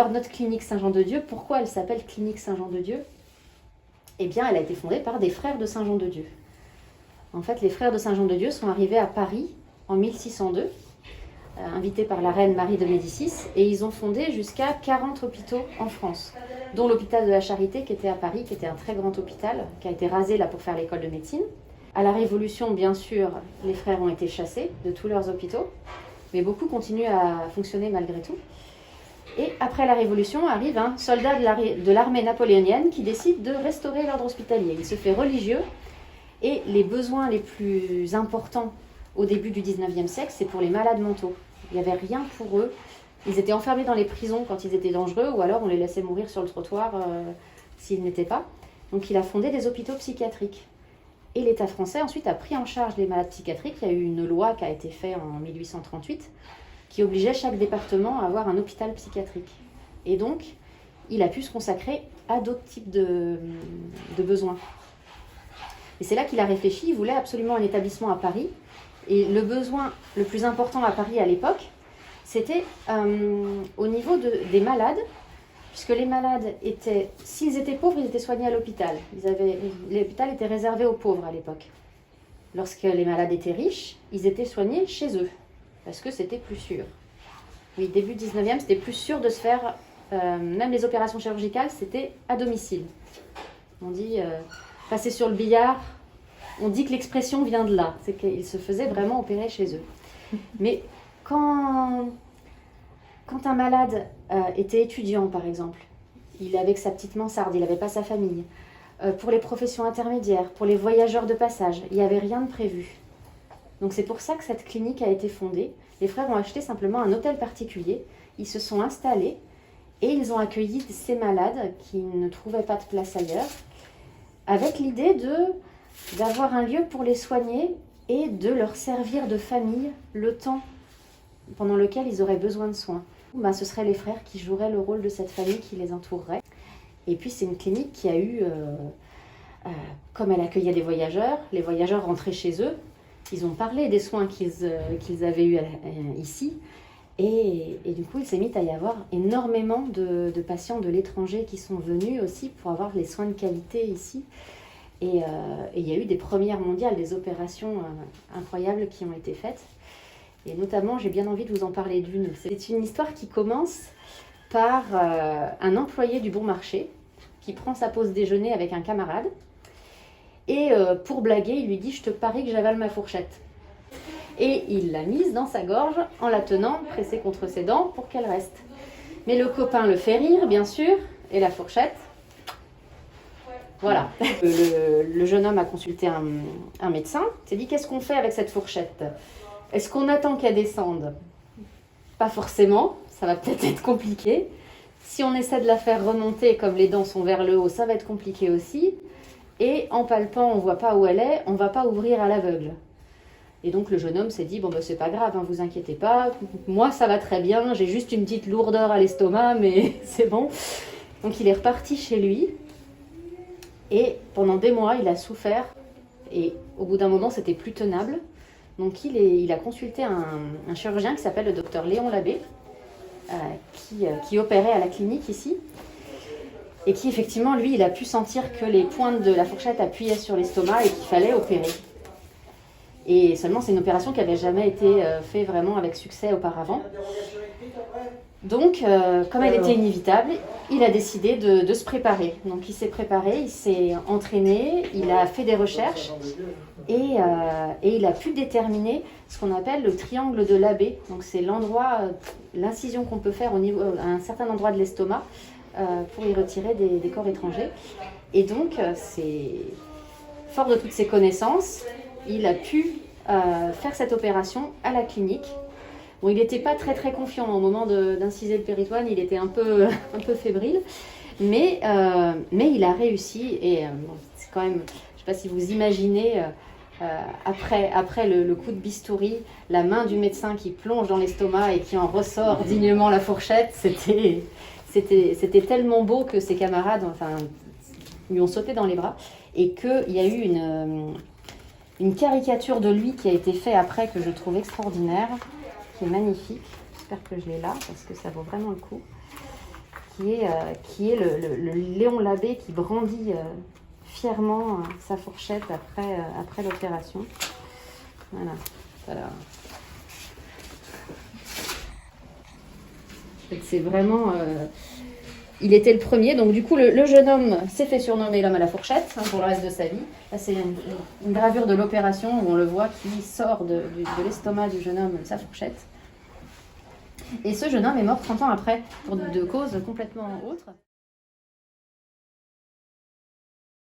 Alors notre clinique Saint-Jean-de-Dieu, pourquoi elle s'appelle clinique Saint-Jean-de-Dieu? Eh bien, elle a été fondée par des frères de Saint-Jean-de-Dieu. En fait, les frères de Saint-Jean-de-Dieu sont arrivés à Paris en 1602, invités par la reine Marie de Médicis, et ils ont fondé jusqu'à 40 hôpitaux en France, dont l'hôpital de la Charité qui était à Paris, qui était un très grand hôpital, qui a été rasé là pour faire l'école de médecine. À la Révolution, bien sûr, les frères ont été chassés de tous leurs hôpitaux, mais beaucoup continuent à fonctionner malgré tout. Et après la Révolution, arrive un soldat de l'armée napoléonienne qui décide de restaurer l'ordre hospitalier. Il se fait religieux et les besoins les plus importants au début du 19e siècle, c'est pour les malades mentaux. Il n'y avait rien pour eux. Ils étaient enfermés dans les prisons quand ils étaient dangereux ou alors on les laissait mourir sur le trottoir s'ils n'étaient pas. Donc il a fondé des hôpitaux psychiatriques. Et l'État français ensuite a pris en charge les malades psychiatriques. Il y a eu une loi qui a été faite en 1838 qui obligeait chaque département à avoir un hôpital psychiatrique. Et donc, il a pu se consacrer à d'autres types de besoins. Et c'est là qu'il a réfléchi, il voulait absolument un établissement à Paris. Et le besoin le plus important à Paris à l'époque, c'était au niveau des malades, puisque les malades étaient, s'ils étaient pauvres, ils étaient soignés à l'hôpital. L'hôpital était réservé aux pauvres à l'époque. Lorsque les malades étaient riches, ils étaient soignés chez eux, parce que c'était plus sûr. Oui, début 19e, c'était plus sûr de se faire, même les opérations chirurgicales, c'était à domicile. On dit, passer sur le billard, on dit que l'expression vient de là, c'est qu'ils se faisaient vraiment opérer chez eux. Mais quand un malade était étudiant, par exemple, il avait que sa petite mansarde, il n'avait pas sa famille. Pour les professions intermédiaires, pour les voyageurs de passage, il n'y avait rien de prévu. Donc c'est pour ça que cette clinique a été fondée. Les frères ont acheté simplement un hôtel particulier, ils se sont installés et ils ont accueilli ces malades qui ne trouvaient pas de place ailleurs, avec l'idée d'avoir un lieu pour les soigner et de leur servir de famille le temps pendant lequel ils auraient besoin de soins. Ben, ce seraient les frères qui joueraient le rôle de cette famille qui les entourerait. Et puis c'est une clinique qui a eu, comme elle accueillait des voyageurs, les voyageurs rentraient chez eux, ils ont parlé des soins qu'ils avaient eus ici, et du coup il s'est mis à y avoir énormément de patients de l'étranger qui sont venus aussi pour avoir les soins de qualité ici. Et il y a eu des premières mondiales, des opérations incroyables qui ont été faites. Et notamment, j'ai bien envie de vous en parler d'une. C'est une histoire qui commence par un employé du Bon Marché qui prend sa pause déjeuner avec un camarade. Et pour blaguer, il lui dit « Je te parie que j'avale ma fourchette ». Et il l'a mise dans sa gorge en la tenant pressée contre ses dents pour qu'elle reste. Mais le copain le fait rire, bien sûr, et la fourchette... Voilà. Le jeune homme a consulté un médecin. Il s'est dit, qu'est-ce qu'on fait avec cette fourchette? Est-ce qu'on attend qu'elle descende? Pas forcément, ça va peut-être être compliqué. Si on essaie de la faire remonter, comme les dents sont vers le haut, ça va être compliqué aussi. Et en palpant, on ne voit pas où elle est, on ne va pas ouvrir à l'aveugle. Et donc le jeune homme s'est dit, bon ben c'est pas grave, hein, vous inquiétez pas, moi ça va très bien, j'ai juste une petite lourdeur à l'estomac, mais c'est bon. Donc il est reparti chez lui. Et pendant des mois, il a souffert et au bout d'un moment, c'était plus tenable. Donc il a consulté un chirurgien qui s'appelle le docteur Léon Labbé, qui opérait à la clinique ici. Et qui effectivement, lui, il a pu sentir que les pointes de la fourchette appuyaient sur l'estomac et qu'il fallait opérer. Et seulement, c'est une opération qui n'avait jamais été faite vraiment avec succès auparavant. Donc, comme elle était inévitable, il a décidé de se préparer. Donc, il s'est préparé, il s'est entraîné, il a fait des recherches et il a pu déterminer ce qu'on appelle le triangle de Labbé. Donc, c'est l'endroit, l'incision qu'on peut faire à un certain endroit de l'estomac pour y retirer des corps étrangers. Et donc, fort de toutes ses connaissances, il a pu faire cette opération à la clinique. Bon, il n'était pas très très confiant au moment d'inciser le péritoine, il était un peu fébrile, mais il a réussi et bon, c'est quand même, je ne sais pas si vous imaginez, après le coup de bistouri, la main du médecin qui plonge dans l'estomac et qui en ressort dignement la fourchette, c'était tellement beau que ses camarades lui ont sauté dans les bras et qu'il y a eu une caricature de lui qui a été faite après que je trouve extraordinaire. Qui est magnifique, j'espère que je l'ai là parce que ça vaut vraiment le coup. qui est le Léon Labbé qui brandit fièrement sa fourchette après l'opération. Voilà. C'est vraiment... il était le premier, donc du coup le jeune homme s'est fait surnommer l'homme à la fourchette pour le reste de sa vie. Là c'est une gravure de l'opération où on le voit qui sort de l'estomac du jeune homme sa fourchette. Et ce jeune homme est mort 30 ans après pour de causes complètement autres.